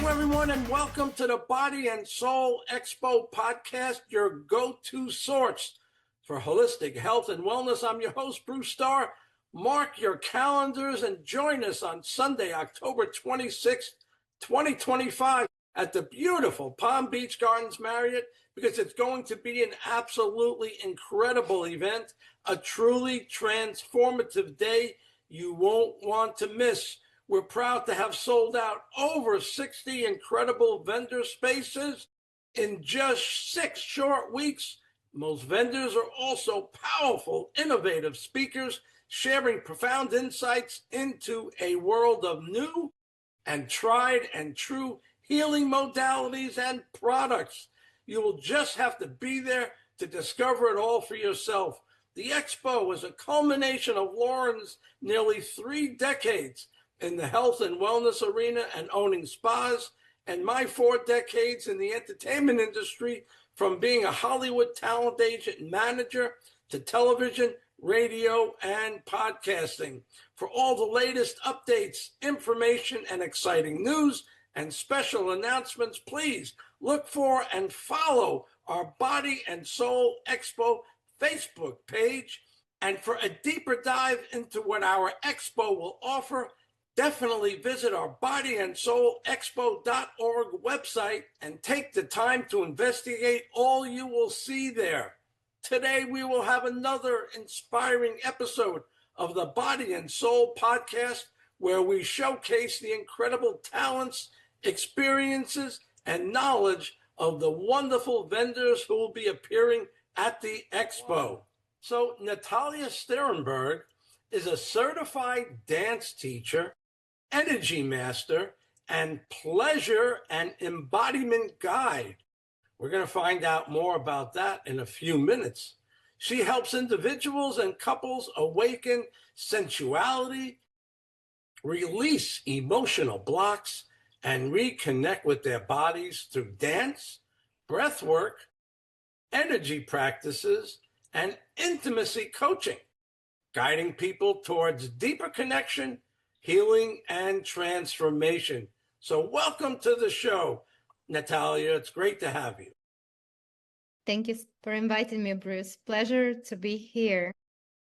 everyone, and welcome to the Body and Soul Expo podcast, your go-to source for holistic health and wellness. I'm your host, Bruce Starr. Mark your calendars and join us on Sunday, October 26th, 2025 at the beautiful Palm Beach Gardens Marriott, because it's going to be an absolutely incredible event, a truly transformative day you won't want to miss. We're proud to have sold out over 60 incredible vendor spaces in just 6 short weeks. Most vendors are also powerful, innovative speakers sharing profound insights into a world of new and tried and true healing modalities and products. You will just have to be there to discover it all for yourself. The Expo is a culmination of Lauren's nearly 3 decades in the health and wellness arena and owning spas, and my 4 decades in the entertainment industry, from being a Hollywood talent agent and manager to television, radio, and podcasting. For all the latest updates, information, and exciting news and special announcements, please look for and follow our Body and Soul Expo Facebook page. And for a deeper dive into what our Expo will offer, definitely visit our bodyandsoulexpo.org website and take the time to investigate all you will see there. Today, we will have another inspiring episode of the Body and Soul podcast, where we showcase the incredible talents, experiences, and knowledge of the wonderful vendors who will be appearing at the Expo. So Natalia Sterenberg is a certified dance teacher, energy master, and pleasure and embodiment guide. We're going to find out more about that in a few minutes. She helps individuals and couples awaken sensuality, release emotional blocks, and reconnect with their bodies through dance, breath work, energy practices, and intimacy coaching, guiding people towards deeper connection, healing, and transformation. So welcome to the show, Natalia. It's great to have you. Thank you for inviting me, Bruce. Pleasure to be here.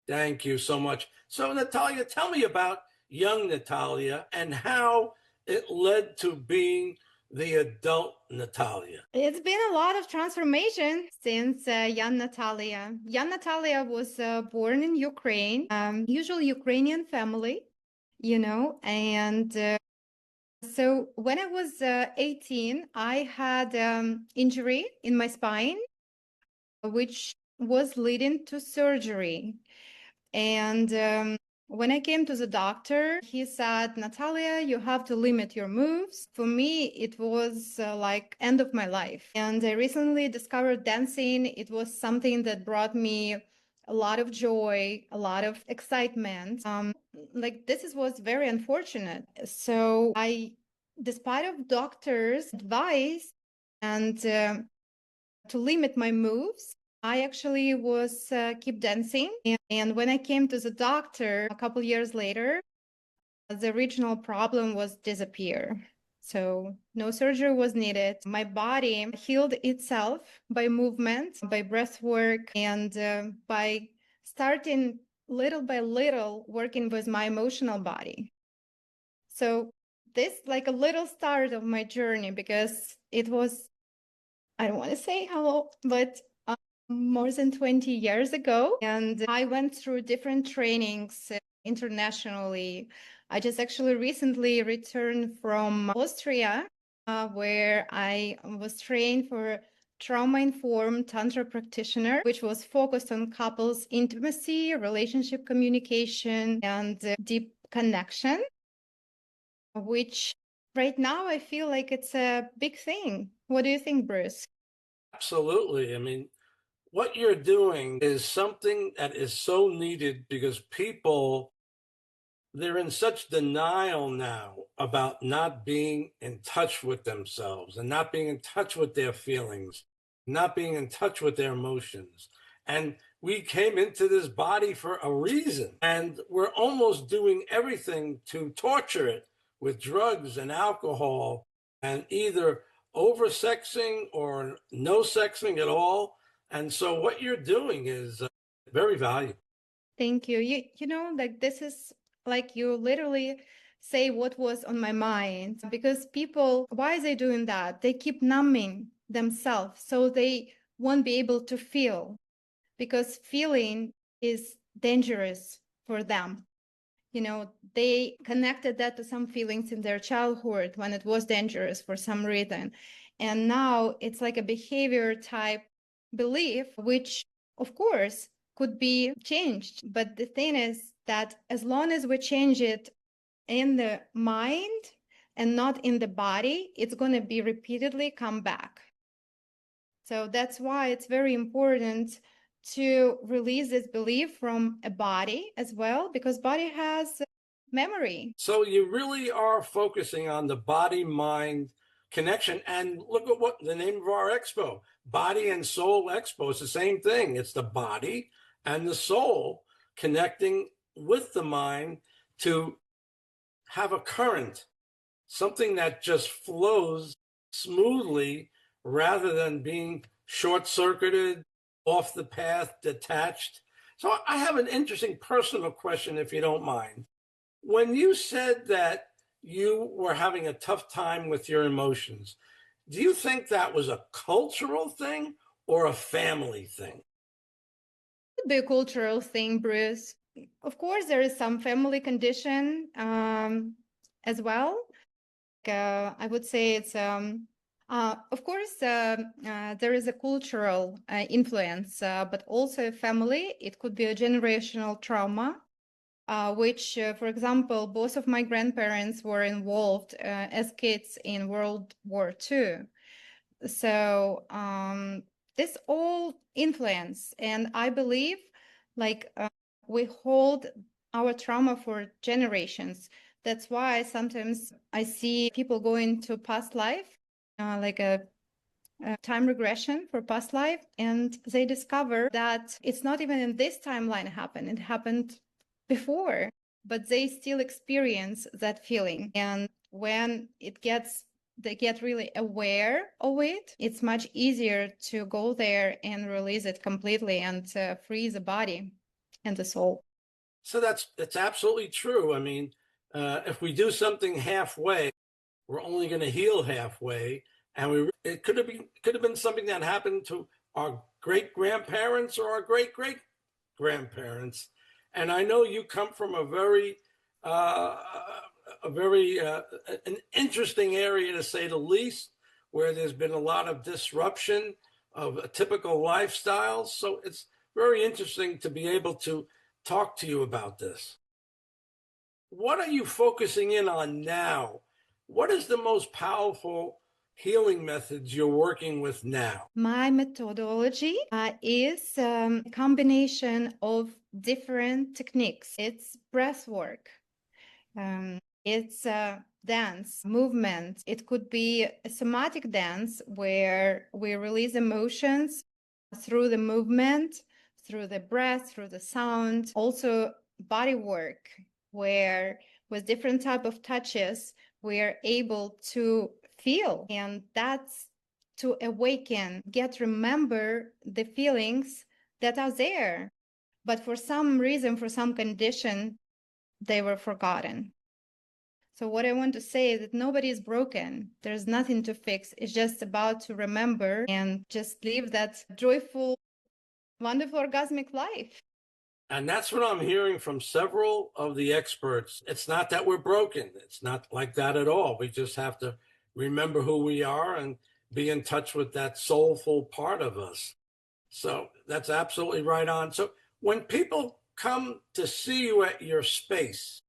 Thank you so much. So Natalia, tell me about young Natalia and how it led to being the adult Natalia. It's been a lot of transformation since young Natalia. Young Natalia was born in Ukraine, usual Ukrainian family, and so when I was 18, I had injury in my spine, which was leading to surgery. And when I came to the doctor, he said, Natalia, you have to limit your moves. For me, it was like end of my life. And I recently discovered dancing. It was something that brought me a lot of joy, a lot of excitement. This was very unfortunate. So despite of doctors' advice and to limit my moves, I actually was keep dancing. And when I came to the doctor a couple years later, the original problem was disappear. So no surgery was needed. My body healed itself by movement, by breath work, and by starting little by little working with my emotional body. So this like a little start of my journey, because it was, I don't want to say how old, but more than 20 years ago. And I went through different trainings internationally. I just actually recently returned from Austria, where I was trained for trauma-informed Tantra practitioner, which was focused on couples intimacy, relationship communication, and deep connection, which right now I feel like it's a big thing. What do you think, Bruce? Absolutely. I mean, what you're doing is something that is so needed, because people, they're in such denial now about not being in touch with themselves and not being in touch with their feelings, not being in touch with their emotions. And we came into this body for a reason, and we're almost doing everything to torture it with drugs and alcohol and either over-sexing or no sexing at all. And so what you're doing is very valuable. Thank you. You know, like this is like you literally say what was on my mind, because people, why are they doing that? They keep numbing themselves so they won't be able to feel, because feeling is dangerous for them. You know, they connected that to some feelings in their childhood when it was dangerous for some reason. And now it's like a behavior type belief, which of course could be changed. But the thing is that as long as we change it in the mind and not in the body, it's going to be repeatedly come back. So that's why it's very important to release this belief from a body as well, because body has memory. So you really are focusing on the body-mind connection. And look at what the name of our expo, Body and Soul Expo. It's the same thing. It's the body and the soul connecting with the mind to have a current, something that just flows smoothly rather than being short-circuited, off the path, detached. So I have an interesting personal question, if you don't mind. When you said that you were having a tough time with your emotions, do you think that was a cultural thing or a family thing? It could be a cultural thing, Bruce. Of course, there is some family condition as well. I would say it's of course, there is a cultural influence, but also family. It could be a generational trauma, which, for example, both of my grandparents were involved as kids in World War II. So this all influence, and I believe, like we hold our trauma for generations. That's why sometimes I see people going to past life, like a time regression for past life, and they discover that it's not even in this timeline happened. It happened before, but they still experience that feeling. And when they get really aware of it, it's much easier to go there and release it completely and free the body and the soul. So that's absolutely true. I mean, if we do something halfway, we're only going to heal halfway, and it could have been something that happened to our great grandparents or our great great grandparents. And I know you come from uh, a very an interesting area, to say the least, where there's been a lot of disruption of typical lifestyles. So it's very interesting to be able to talk to you about this. What are you focusing in on now? What is the most powerful healing methods you're working with now? My methodology is a combination of different techniques. It's breath work. It's dance, movement. It could be a somatic dance where we release emotions through the movement, through the breath, through the sound. Also body work, where with different type of touches, we're able to feel. And that's to awaken, remember the feelings that are there. But for some reason, for some condition, they were forgotten. So what I want to say is that nobody is broken. There's nothing to fix. It's just about to remember and just live that joyful, wonderful, orgasmic life. And that's what I'm hearing from several of the experts. It's not that we're broken. It's not like that at all. We just have to remember who we are and be in touch with that soulful part of us. So that's absolutely right on. So when people come to see you at your space,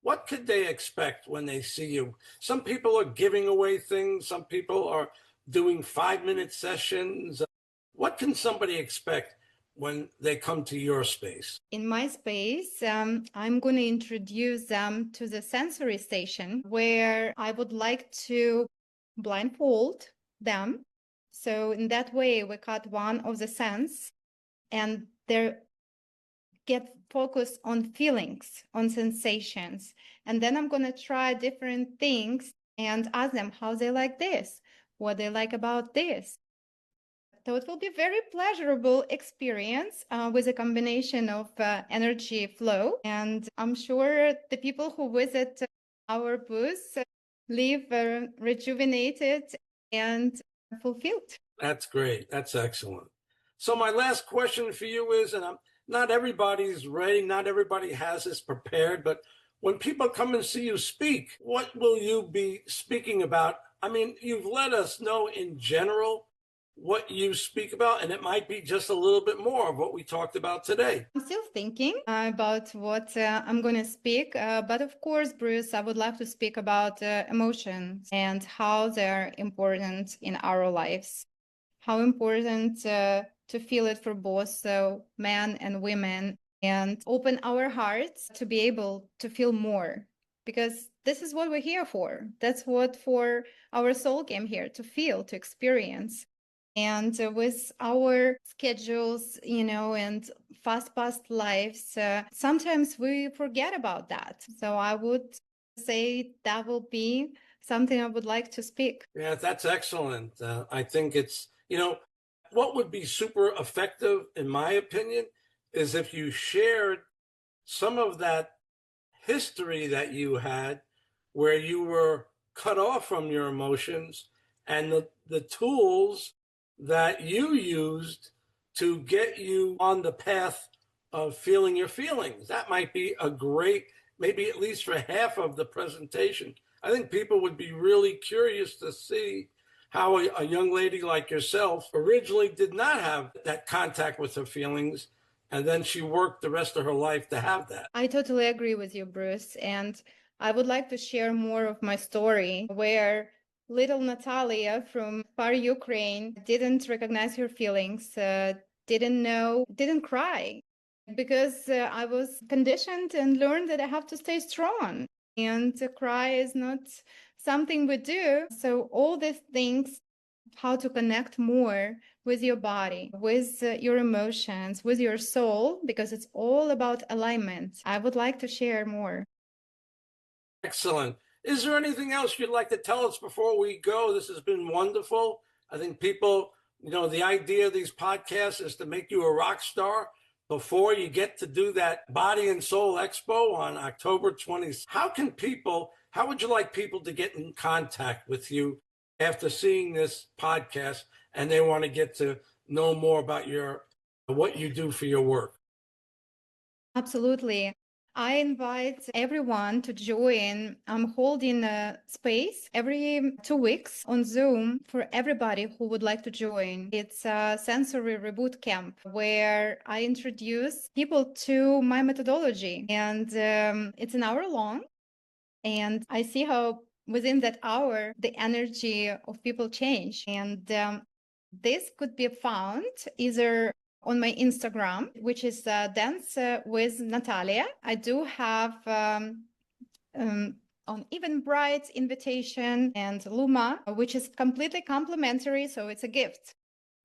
what could they expect when they see you? Some people are giving away things. Some people are doing 5-minute sessions. What can somebody expect when they come to your space? In my space, I'm going to introduce them to the sensory station, where I would like to blindfold them. So in that way, we cut one of the sense, and they get focused on feelings, on sensations. And then I'm going to try different things and ask them how they like this, what they like about this. So it will be very pleasurable experience with a combination of energy flow. And I'm sure the people who visit our booth leave rejuvenated and fulfilled. That's great. That's excellent. So my last question for you is, and not everybody's ready, not everybody has this prepared, but when people come and see you speak, what will you be speaking about? I mean, you've let us know in general what you speak about, and it might be just a little bit more of what we talked about today. I'm still thinking about what I'm going to speak, but of course, Bruce, I would love to speak about emotions and how they're important in our lives. How important to feel it for both men and women, and open our hearts to be able to feel more, because this is what we're here for. That's what for our soul came here to feel, to experience. And with our schedules, and fast-paced lives, sometimes we forget about that. So I would say that will be something I would like to speak. Yeah, that's excellent. I think it's, what would be super effective, in my opinion, is if you shared some of that history that you had where you were cut off from your emotions and the tools that you used to get you on the path of feeling your feelings. That might be a great, maybe at least for half of the presentation. I think people would be really curious to see how a young lady like yourself originally did not have that contact with her feelings, and then she worked the rest of her life to have that. I totally agree with you, Bruce. And I would like to share more of my story where little Natalia from far Ukraine didn't recognize her feelings, didn't know, didn't cry, because I was conditioned and learned that I have to stay strong. And to cry is not something we do. So all these things, how to connect more with your body, with your emotions, with your soul, because it's all about alignment. I would like to share more. Excellent. Is there anything else you'd like to tell us before we go? This has been wonderful. I think people, the idea of these podcasts is to make you a rock star before you get to do that Body and Soul Expo on October 20th. How would you like people to get in contact with you after seeing this podcast and they want to get to know more about what you do for your work? Absolutely. I invite everyone to join. I'm holding a space every 2 weeks on Zoom for everybody who would like to join. It's a sensory reboot camp where I introduce people to my methodology, and it's an hour long. And I see how within that hour, the energy of people change. And this could be found either on my Instagram, which is Dance with Natalia. I do have on Eventbrite invitation and Luma, which is completely complimentary, so it's a gift.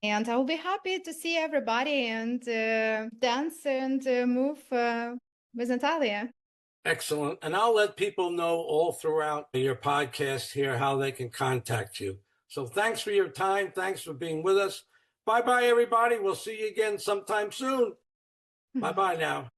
And I'll be happy to see everybody and dance and move with Natalia. Excellent. And I'll let people know all throughout your podcast here how they can contact you. So thanks for your time. Thanks for being with us. Bye-bye, everybody. We'll see you again sometime soon. Bye-bye now.